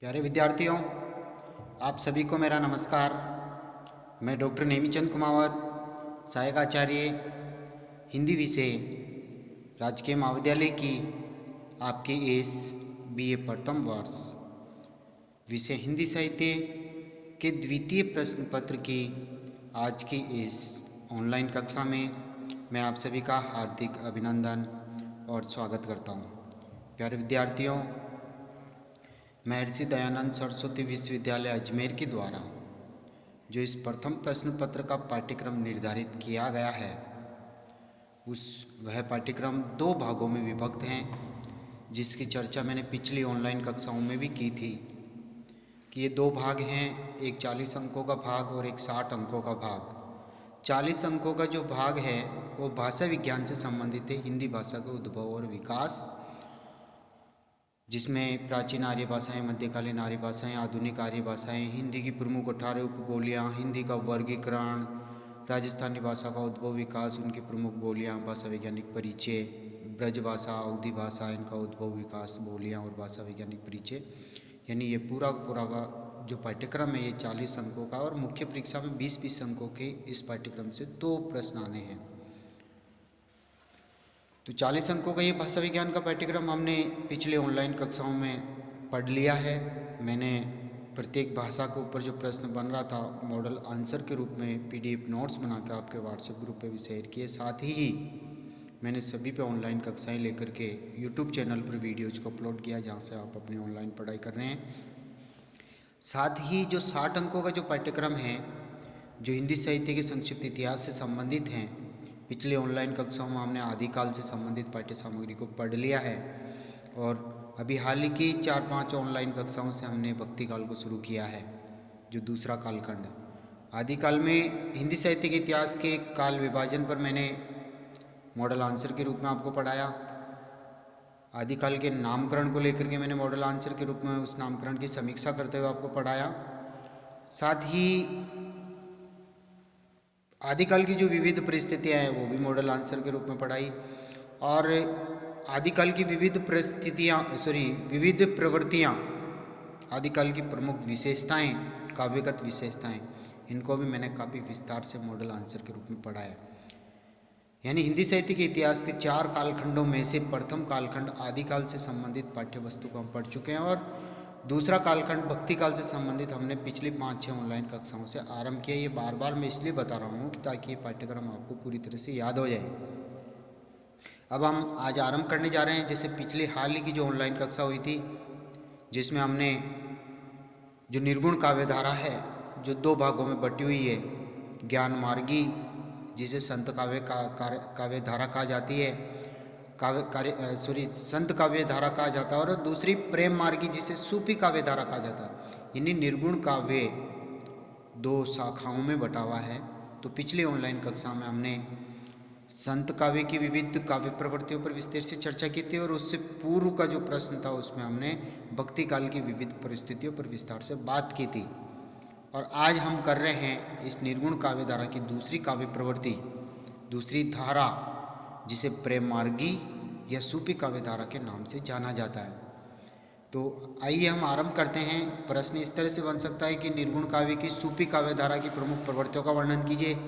प्यारे विद्यार्थियों, आप सभी को मेरा नमस्कार। मैं डॉक्टर नेमीचंद कुमावत, सहायक आचार्य हिंदी विषय, राजकीय महाविद्यालय की आपके इस बीए प्रथम वर्ष विषय हिंदी साहित्य के द्वितीय प्रश्न पत्र की आज की इस ऑनलाइन कक्षा में मैं आप सभी का हार्दिक अभिनंदन और स्वागत करता हूँ। प्यारे विद्यार्थियों, महर्षि दयानंद सरस्वती विश्वविद्यालय अजमेर के द्वारा जो इस प्रथम प्रश्न पत्र का पाठ्यक्रम निर्धारित किया गया है, वह पाठ्यक्रम दो भागों में विभक्त हैं, जिसकी चर्चा मैंने पिछली ऑनलाइन कक्षाओं में भी की थी कि ये दो भाग हैं, एक 40 अंकों का भाग और एक 60 अंकों का भाग। 40 अंकों का जो भाग है वो भाषा विज्ञान से संबंधित है, हिंदी भाषा का उद्भव और विकास, जिसमें प्राचीन आर्य भाषाएं, मध्यकालीन आर्य भाषाएं, आधुनिक आर्य भाषाएं, हिंदी की प्रमुख 18 उपबोलियाँ, हिंदी का वर्गीकरण, राजस्थानी भाषा का उद्भव विकास, उनकी प्रमुख बोलियाँ, भाषा वैज्ञानिक परिचय, ब्रज भाषा, अवधी भाषा, इनका उद्भव विकास, बोलियाँ और भाषा वैज्ञानिक परिचय, यानी ये पूरा का जो पाठ्यक्रम है ये 40 अंकों का, और मुख्य परीक्षा में 20-20 अंकों के इस पाठ्यक्रम से 2 प्रश्न आने हैं। तो 40 अंकों का ये भाषा विज्ञान का पाठ्यक्रम हमने पिछले ऑनलाइन कक्षाओं में पढ़ लिया है। मैंने प्रत्येक भाषा के ऊपर जो प्रश्न बन रहा था मॉडल आंसर के रूप में PDF नोट्स बना के आपके व्हाट्सएप ग्रुप पे भी शेयर किए। साथ ही मैंने सभी पे ऑनलाइन कक्षाएं लेकर के YouTube चैनल पर वीडियोज़ को अपलोड किया, जहाँ से आप अपनी ऑनलाइन पढ़ाई कर रहे हैं। साथ ही जो 60 अंकों का जो पाठ्यक्रम है, जो हिंदी साहित्य के संक्षिप्त इतिहास से संबंधित हैं, पिछले ऑनलाइन कक्षाओं में हमने आदिकाल से संबंधित पाठ्य सामग्री को पढ़ लिया है, और अभी हाल ही की 4-5 ऑनलाइन कक्षाओं से हमने भक्ति काल को शुरू किया है, जो दूसरा कालखंड है। आदिकाल में हिंदी साहित्य के इतिहास के काल विभाजन पर मैंने मॉडल आंसर के रूप में आपको पढ़ाया। आदिकाल के नामकरण को लेकर के मैंने मॉडल आंसर के रूप में उस नामकरण की समीक्षा करते हुए आपको पढ़ाया। साथ ही आदिकाल की जो विविध परिस्थितियाँ हैं वो भी मॉडल आंसर के रूप में पढ़ाई, और आदिकाल की विविध विविध प्रवृत्तियाँ, आदिकाल की प्रमुख विशेषताएं, काव्यगत विशेषताएं, इनको भी मैंने काफ़ी विस्तार से मॉडल आंसर के रूप में पढ़ाया। यानी हिंदी साहित्य के इतिहास के 4 कालखंडों में से प्रथम कालखंड आदिकाल से संबंधित पाठ्य वस्तु को हम पढ़ चुके हैं, और दूसरा कालखंड भक्ति काल से संबंधित हमने पिछली 5-6 ऑनलाइन कक्षाओं से आरंभ किया। ये बार बार मैं इसलिए बता रहा हूँ कि ताकि ये पाठ्यक्रम आपको पूरी तरह से याद हो जाए। अब हम आज आरंभ करने जा रहे हैं। जैसे पिछले हाल ही की जो ऑनलाइन कक्षा हुई थी, जिसमें हमने जो निर्गुण काव्यधारा है, जो 2 भागों में बटी हुई है, ज्ञान मार्गी जिसे संत काव्यधारा कहा जाती है, संत काव्यधारा कहा जाता है, और दूसरी प्रेम मार्गी जिसे सूफी काव्यधारा कहा जाता है। यानी निर्गुण काव्य 2 शाखाओं में बटा हुआ है। तो पिछले ऑनलाइन कक्षा में हमने संत काव्य की विविध काव्य प्रवृत्तियों पर विस्तार से चर्चा की थी, और उससे पूर्व का जो प्रश्न था उसमें हमने भक्ति काल की विविध परिस्थितियों पर विस्तार से बात की थी। और आज हम कर रहे हैं इस निर्गुण काव्यधारा की दूसरी काव्य प्रवृत्ति, दूसरी धारा, जिसे प्रेम मार्गी या सूफी काव्यधारा के नाम से जाना जाता है। तो आइए हम आरंभ करते हैं। प्रश्न इस तरह से बन सकता है कि निर्गुण काव्य की सूफी काव्यधारा की प्रमुख प्रवृत्तियों का वर्णन कीजिए,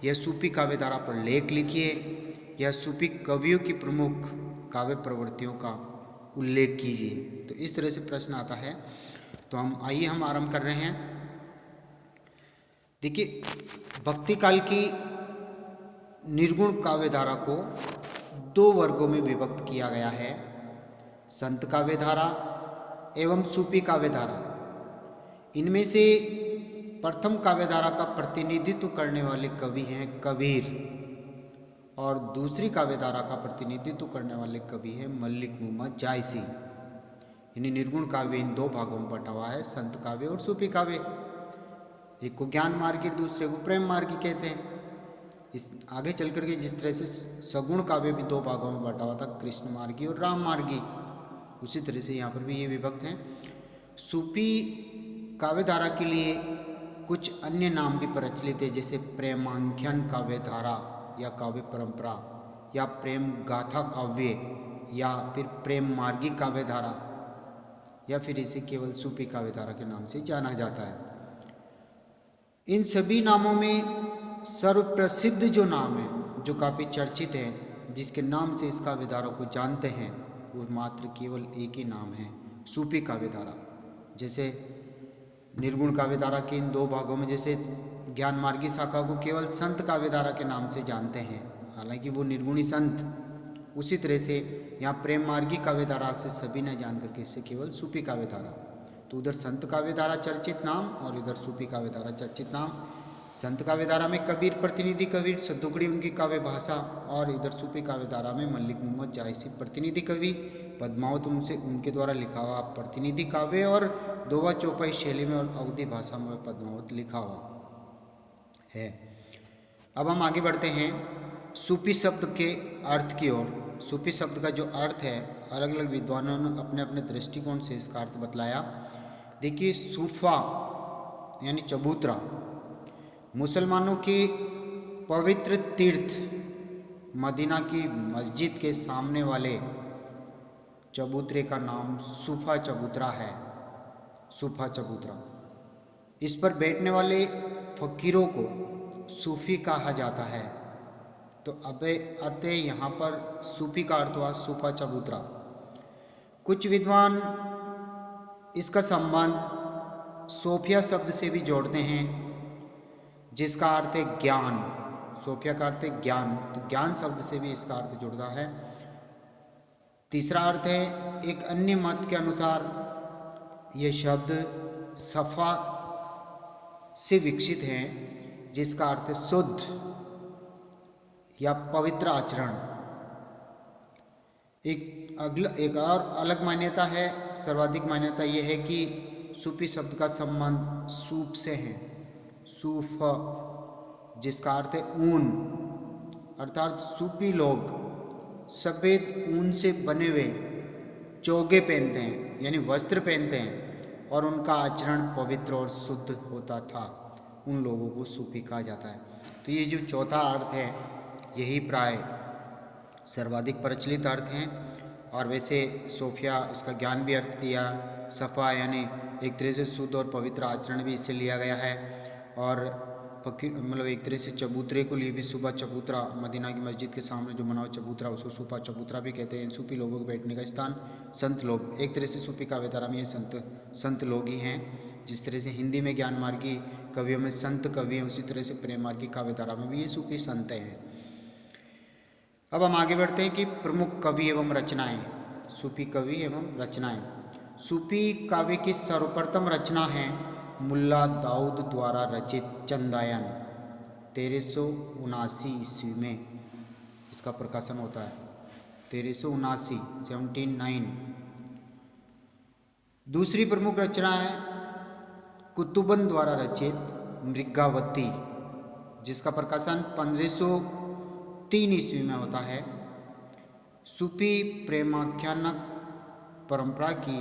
या सूफी काव्यधारा पर लेख लिखिए, या सूफी कवियों की प्रमुख काव्य प्रवृत्तियों का उल्लेख कीजिए। तो इस तरह से प्रश्न आता है। तो आइए हम आरंभ कर रहे हैं। देखिए, भक्ति काल की निर्गुण काव्यधारा को 2 वर्गों में विभक्त किया गया है, संत काव्यधारा एवं सूफी काव्यधारा। इनमें से प्रथम काव्यधारा का प्रतिनिधित्व करने वाले कवि हैं कबीर, और दूसरी काव्यधारा का प्रतिनिधित्व करने वाले कवि हैं मलिक मोहम्मद जायसी। यानी निर्गुण काव्य इन 2 भागों में बटा हुआ है, संत काव्य और सूफी काव्य। एक को ज्ञान मार्गी, दूसरे को प्रेम मार्गी कहते हैं। इस आगे चल करके जिस तरह से सगुण काव्य भी 2 भागों में बटा हुआ था, कृष्ण मार्गी और राम मार्गी, उसी तरह से यहाँ पर भी ये विभक्त हैं। सूफी काव्यधारा के लिए कुछ अन्य नाम भी प्रचलित है, जैसे प्रेमाख्यान काव्यधारा या काव्य परंपरा, या प्रेम गाथा काव्य, या फिर प्रेम मार्गी काव्यधारा, या फिर इसे केवल सूफी काव्य धारा के नाम से जाना जाता है। इन सभी नामों में सर्वप्रसिद्ध जो नाम है, जो काफ़ी चर्चित है, जिसके नाम से इस काव्य धारा को जानते हैं, वो मात्र केवल एक ही नाम है, सूफी काव्य धारा। जैसे निर्गुण काव्य धारा के इन दो भागों में जैसे ज्ञान मार्गी शाखा को केवल संत काव्य धारा के नाम से जानते हैं, हालांकि वो निर्गुणी संत, उसी तरह से यहाँ प्रेम मार्गी काव्य धारा से सभी ने जान करके इसे केवल सूफी काव्य धारा। तो उधर संत काव्य धारा चर्चित नाम और इधर सूफी काव्य धारा चर्चित नाम। संत काव्य धारा में कबीर प्रतिनिधि कवि, सद्दुकड़ी उनकी काव्य भाषा, और इधर सूफी काव्य धारा में मलिक मोहम्मद जायसी प्रतिनिधि कवि, पद्मावत उनके द्वारा लिखा हुआ प्रतिनिधि काव्य, और दोवा चौपाई शैली में और अवधी भाषा में पद्मावत लिखा हुआ है। अब हम आगे बढ़ते हैं सूफी शब्द के अर्थ की ओर। सूफी शब्द का जो अर्थ है, अलग अलग विद्वानों ने अपने अपने दृष्टिकोण से इसका अर्थ बतलाया। देखिए, सूफा यानी चबूतरा, मुसलमानों के पवित्र तीर्थ मदीना की मस्जिद के सामने वाले चबूतरे का नाम सूफा चबूतरा है। सूफा चबूतरा, इस पर बैठने वाले फकीरों को सूफी कहा जाता है। तो अतः यहाँ पर सूफी का अर्थ हुआ सूफा चबूतरा। कुछ विद्वान इसका संबंध सोफिया शब्द से भी जोड़ते हैं, जिसका अर्थ है ज्ञान। सोफिया का अर्थ है ज्ञान, तो ज्ञान शब्द से भी इसका अर्थ जुड़ता है। तीसरा अर्थ है, एक अन्य मत के अनुसार यह शब्द सफा से विकसित है, जिसका अर्थ है शुद्ध या पवित्र आचरण। एक और अलग मान्यता है, सर्वाधिक मान्यता यह है कि सूफी शब्द का संबंध सूफ से है। सूफ जिसका अर्थ है ऊन, अर्थात सूफी लोग सफ़ेद ऊन से बने हुए चोगे पहनते हैं, यानी वस्त्र पहनते हैं, और उनका आचरण पवित्र और शुद्ध होता था। उन लोगों को सूफी कहा जाता है। तो ये जो चौथा अर्थ है, यही प्राय सर्वाधिक प्रचलित अर्थ हैं। और वैसे सोफिया इसका ज्ञान भी अर्थ दिया, सफ़ा यानी एक तरह से शुद्ध और पवित्र आचरण भी इससे लिया गया है। और मतलब एक तरह से चबूतरे को लिए भी सूफा चबूतरा, मदीना की मस्जिद के सामने जो बना हुआ चबूतरा, उसको सूफा चबूतरा भी कहते हैं। सूफी लोगों को बैठने का स्थान, संत लोग, एक तरह से सूफी काव्य धारा में ये संत लोग ही हैं। जिस तरह से हिंदी में ज्ञान मार्गी कवियों में संत कवि हैं, उसी तरह से प्रेम मार्गी काव्य धारा में भी ये सूफी संत हैं। अब हम आगे बढ़ते हैं कि प्रमुख कवि एवं रचनाएं। सूफी कवि एवं रचनाएं। सूफी काव्य की सर्वप्रथम रचना है मुल्ला दाऊद द्वारा रचित चंदायन, 1379 ईस्वी में इसका प्रकाशन होता है। 1379, 79। दूसरी प्रमुख रचना है कुतुबन द्वारा रचित मृगावती, जिसका प्रकाशन 1503 ईस्वी में होता है। सूफी प्रेमाख्यानक परंपरा की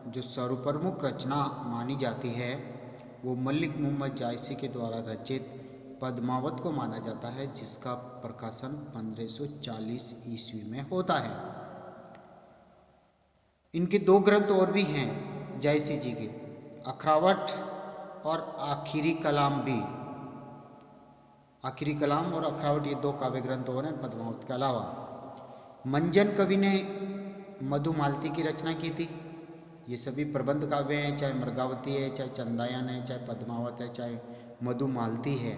जो सर्वप्रमुख रचना मानी जाती है, वो मलिक मोहम्मद जायसी के द्वारा रचित पद्मावत को माना जाता है, जिसका प्रकाशन 1540 ईस्वी में होता है। इनके दो ग्रंथ और भी हैं जायसी जी के, अखरावट और आखिरी कलाम भी। आखिरी कलाम और अखरावट, ये दो काव्य ग्रंथ और हैं पद्मावत के अलावा। मंजन कवि ने मधुमालती की रचना की थी। ये सभी प्रबंध काव्य हैं, चाहे मृगावती है, चाहे चंदायन है, चाहे पद्मावत है, चाहे मधुमालती है,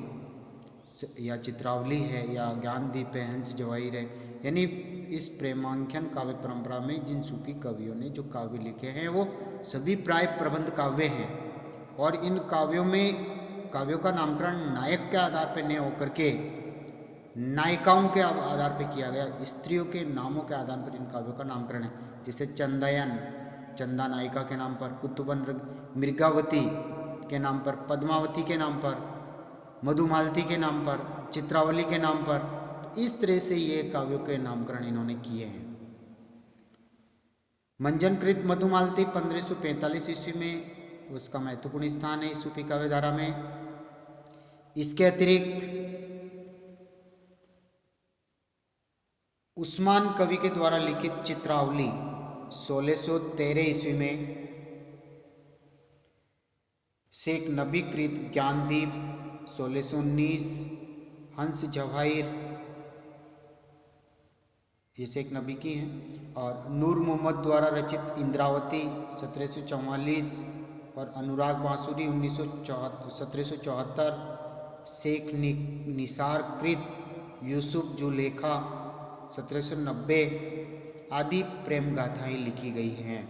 या चित्रावली है, या ज्ञानदीप है, हंस जवाहिर है। यानी इस प्रेमाख्यान काव्य परंपरा में जिन सूफी कवियों ने जो काव्य लिखे हैं, वो सभी प्राय प्रबंध काव्य हैं। और इन काव्यों का नामकरण नायक के आधार पर न होकर के नायिकाओं के आधार पर किया गया। स्त्रियों के नामों के आधार पर इन काव्यों का नामकरण है। जैसे चंदायन चंदा नायिका के नाम पर, कुतुबन मृगावती के नाम पर, पद्मावती के नाम पर, मधुमालती के नाम पर, चित्रावली के नाम पर। तो इस तरह से ये काव्यों के नामकरण इन्होंने किए हैं। मंजनकृत मधुमालती 1545 ईस्वी में उसका महत्वपूर्ण स्थान है सूफी काव्य धारा में। इसके अतिरिक्त उस्मान कवि के द्वारा लिखित चित्रावली 1613 ईस्वी में शेख नबी कृत ज्ञानदीप 1619, हंस जवाहिर, ये शेख नबी की हैं। और नूर मोहम्मद द्वारा रचित इंद्रावती 1744 और अनुराग बांसुरी 1774, शेख निसार कृत यूसुफ जुलेखा 1790 आदि प्रेम गाथाएँ लिखी गई हैं।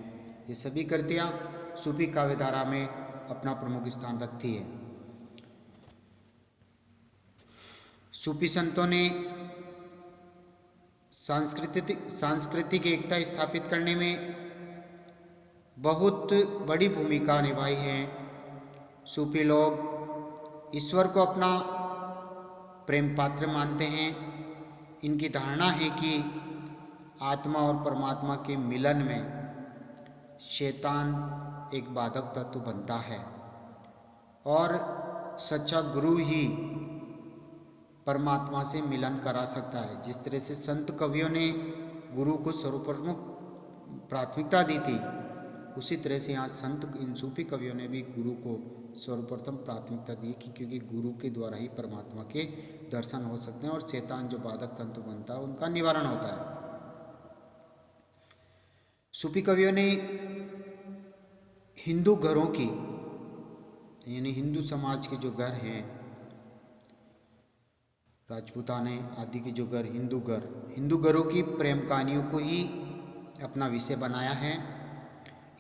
ये सभी कृतियाँ सूफी काव्यधारा में अपना प्रमुख स्थान रखती है। सूफी संतों ने सांस्कृतिक एकता स्थापित करने में बहुत बड़ी भूमिका निभाई है। सूफी लोग ईश्वर को अपना प्रेम पात्र मानते हैं। इनकी धारणा है कि आत्मा और परमात्मा के मिलन में शैतान एक बाधक तत्व बनता है और सच्चा गुरु ही परमात्मा से मिलन करा सकता है। जिस तरह से संत कवियों ने गुरु को सर्वप्रथम प्राथमिकता दी थी, उसी तरह से यहाँ संत इन सूफी कवियों ने भी गुरु को सर्वप्रथम प्राथमिकता दी कि क्योंकि गुरु के द्वारा ही परमात्मा के दर्शन हो सकते हैं और शैतान जो बाधक तंतु बनता है उनका निवारण होता है। सूफी कवियों ने हिंदू घरों की, यानी हिंदू समाज के जो घर हैं, राजपूताने आदि के जो घर, हिंदू घरों की प्रेम कहानियों को ही अपना विषय बनाया है।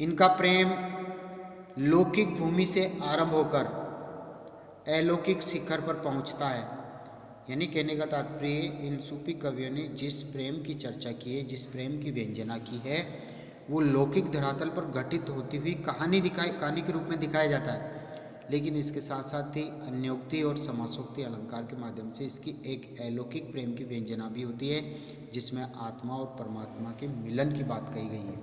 इनका प्रेम लौकिक भूमि से आरंभ होकर अलौकिक शिखर पर पहुंचता है। यानी कहने का तात्पर्य, इन सूफी कवियों ने जिस प्रेम की चर्चा की है, जिस प्रेम की व्यंजना की है, वो लौकिक धरातल पर घटित होती हुई कहानी के रूप में दिखाया जाता है। लेकिन इसके साथ साथ ही अन्योक्ति और समासोक्ति अलंकार के माध्यम से इसकी एक अलौकिक प्रेम की व्यंजना भी होती है, जिसमें आत्मा और परमात्मा के मिलन की बात कही गई है।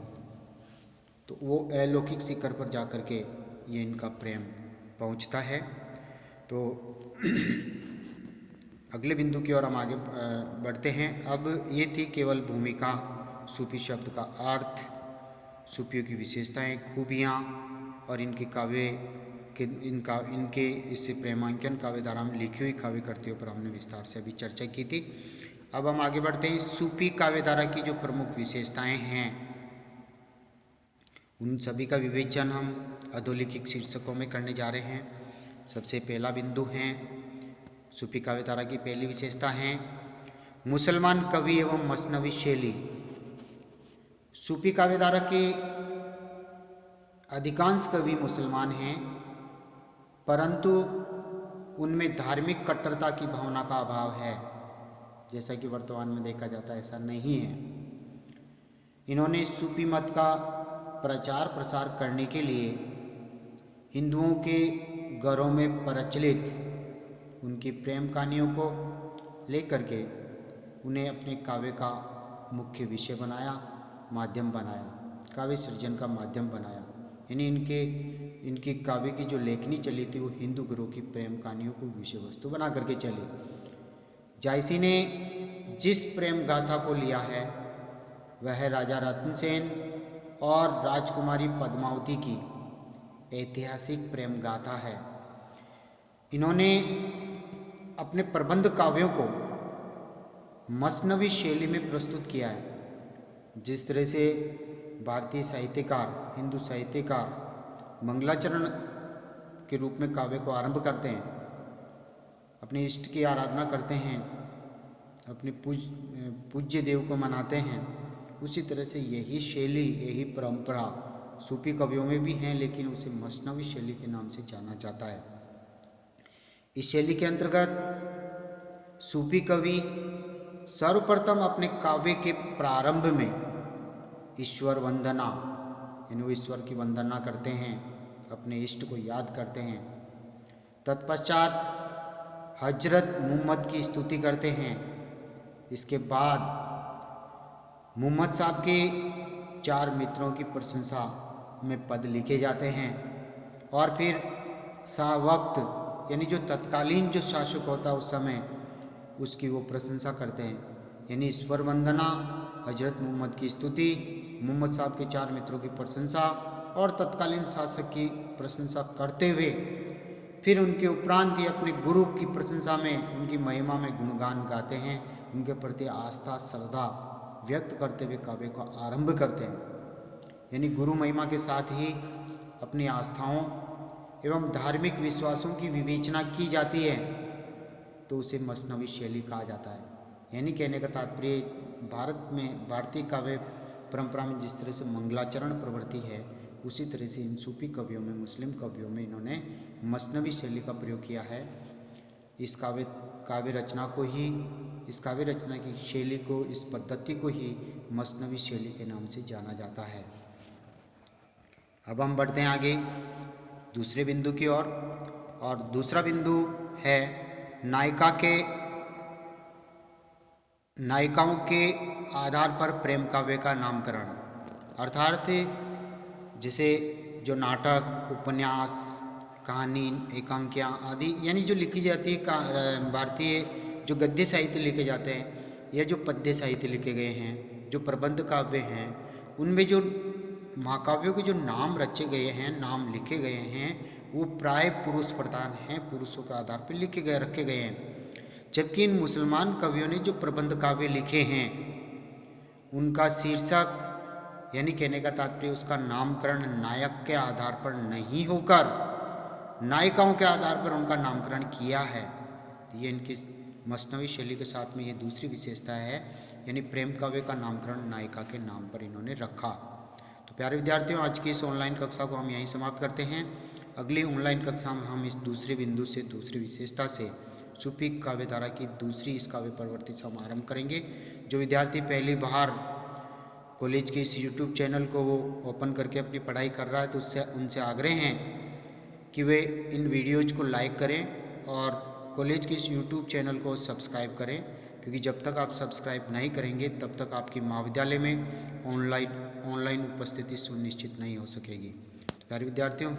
तो वो अलौकिक शिखर पर जाकर के ये इनका प्रेम पहुंचता है। तो अगले बिंदु की ओर हम आगे बढ़ते हैं। अब ये थी केवल भूमिका, सूफी शब्द का अर्थ, सूफियों की विशेषताएं, खूबियाँ और इनके काव्य के इनके इस प्रेमांकन काव्यधारा में लिखी हुई काव्य कृतियों पर हमने विस्तार से अभी चर्चा की थी। अब हम आगे बढ़ते हैं। सूफी काव्यधारा की जो प्रमुख विशेषताएं हैं, उन सभी का विवेचन हम अधोलिखित शीर्षकों में करने जा रहे हैं। सबसे पहला बिंदु है, सूफी काव्यधारा की पहली विशेषता है मुसलमान कवि एवं मसनवी शैली। सूफी काव्यधारा के अधिकांश कवि मुसलमान हैं, परंतु उनमें धार्मिक कट्टरता की भावना का अभाव है, जैसा कि वर्तमान में देखा जाता है, ऐसा नहीं है। इन्होंने सूफी मत का प्रचार प्रसार करने के लिए हिंदुओं के घरों में प्रचलित उनकी प्रेम कहानियों को लेकर के उन्हें अपने काव्य का मुख्य विषय बनाया, माध्यम बनाया, काव्य सृजन का माध्यम बनाया। यानी इनकी काव्य की जो लेखनी चली थी वो हिंदू गुरु की प्रेम कहानियों को विषय वस्तु बना करके चली। जायसी ने जिस प्रेम गाथा को लिया है वह राजा रत्नसेन और राजकुमारी पद्मावती की ऐतिहासिक प्रेम गाथा है। इन्होंने अपने प्रबंध काव्यों को मसनवी शैली में प्रस्तुत किया है। जिस तरह से भारतीय साहित्यकार, हिंदू साहित्यकार मंगलाचरण के रूप में काव्य को आरंभ करते हैं, अपने इष्ट की आराधना करते हैं, अपने पूज्य देव को मनाते हैं, उसी तरह से यही शैली, यही परंपरा सूफी कवियों में भी है, लेकिन उसे मसनवी शैली के नाम से जाना जाता है। इस शैली के अंतर्गत सूफी कवि सर्वप्रथम अपने काव्य के प्रारंभ में ईश्वर वंदना, यानी वो ईश्वर की वंदना करते हैं, अपने इष्ट को याद करते हैं। तत्पश्चात हजरत मोहम्मद की स्तुति करते हैं। इसके बाद मोहम्मद साहब के 4 मित्रों की प्रशंसा में पद लिखे जाते हैं और फिर वक्त यानी जो तत्कालीन जो शासक होता है उस समय उसकी वो प्रशंसा करते हैं। यानी ईश्वर वंदना, हजरत मोहम्मद की स्तुति, मोहम्मद साहब के 4 मित्रों की प्रशंसा और तत्कालीन शासक की प्रशंसा करते हुए फिर उनके उपरांत ही अपने गुरु की प्रशंसा में, उनकी महिमा में गुणगान गाते हैं, उनके प्रति आस्था श्रद्धा व्यक्त करते हुए काव्य को आरंभ करते हैं। यानी गुरु महिमा के साथ ही अपनी आस्थाओं एवं धार्मिक विश्वासों की विवेचना की जाती है, तो उसे मसनवी शैली कहा जाता है। यानी कहने का तात्पर्य भारत में भारतीय काव्य परंपरा में जिस तरह से मंगलाचरण प्रवृत्ति है, उसी तरह से इन सूफी कवियों में, मुस्लिम कवियों में इन्होंने मसनवी शैली का प्रयोग किया है। इस काव्य रचना की शैली को, इस पद्धति को ही मसनवी शैली के नाम से जाना जाता है। अब हम बढ़ते हैं आगे दूसरे बिंदु की ओर, और दूसरा बिंदु है नायिकाओं के आधार पर प्रेम काव्य का नामकरण। अर्थात जैसे जो नाटक, उपन्यास, कहानी, एकांकियाँ आदि यानी जो लिखी जाती है, भारतीय जो गद्य साहित्य लिखे जाते हैं या जो पद्य साहित्य लिखे गए हैं, जो प्रबंध काव्य हैं, उनमें जो महाकाव्यों के जो नाम रचे गए हैं, नाम लिखे गए हैं, वो प्राय पुरुष प्रधान हैं, पुरुषों के आधार पर रखे गए हैं। जबकि इन मुसलमान कवियों ने जो प्रबंध काव्य लिखे हैं, उनका शीर्षक यानी कहने का तात्पर्य उसका नामकरण नायक के आधार पर नहीं होकर नायिकाओं के आधार पर उनका नामकरण किया है। तो ये इनकी मसनवी शैली के साथ में ये दूसरी विशेषता है, यानी प्रेम काव्य का नामकरण नायिका के नाम पर इन्होंने रखा। तो प्यारे विद्यार्थियों, आज की इस ऑनलाइन कक्षा को हम यहीं समाप्त करते हैं। अगली ऑनलाइन कक्षा में हम इस दूसरे बिंदु से, दूसरी विशेषता से सूफी काव्यधारा की दूसरी इस काव्य प्रवृत्ति से हम आरंभ करेंगे। जो विद्यार्थी पहली बार कॉलेज के इस यूट्यूब चैनल को वो ओपन करके अपनी पढ़ाई कर रहा है, तो उनसे आग्रह है कि वे इन वीडियोज़ को लाइक करें और कॉलेज के इस यूट्यूब चैनल को सब्सक्राइब करें, क्योंकि जब तक आप सब्सक्राइब नहीं करेंगे तब तक आपकी महाविद्यालय में ऑनलाइन उपस्थिति सुनिश्चित नहीं हो सकेगी। प्यारे विद्यार्थियों,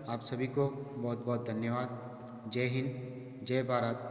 आप सभी को बहुत बहुत धन्यवाद। जय हिंद, जय भारत,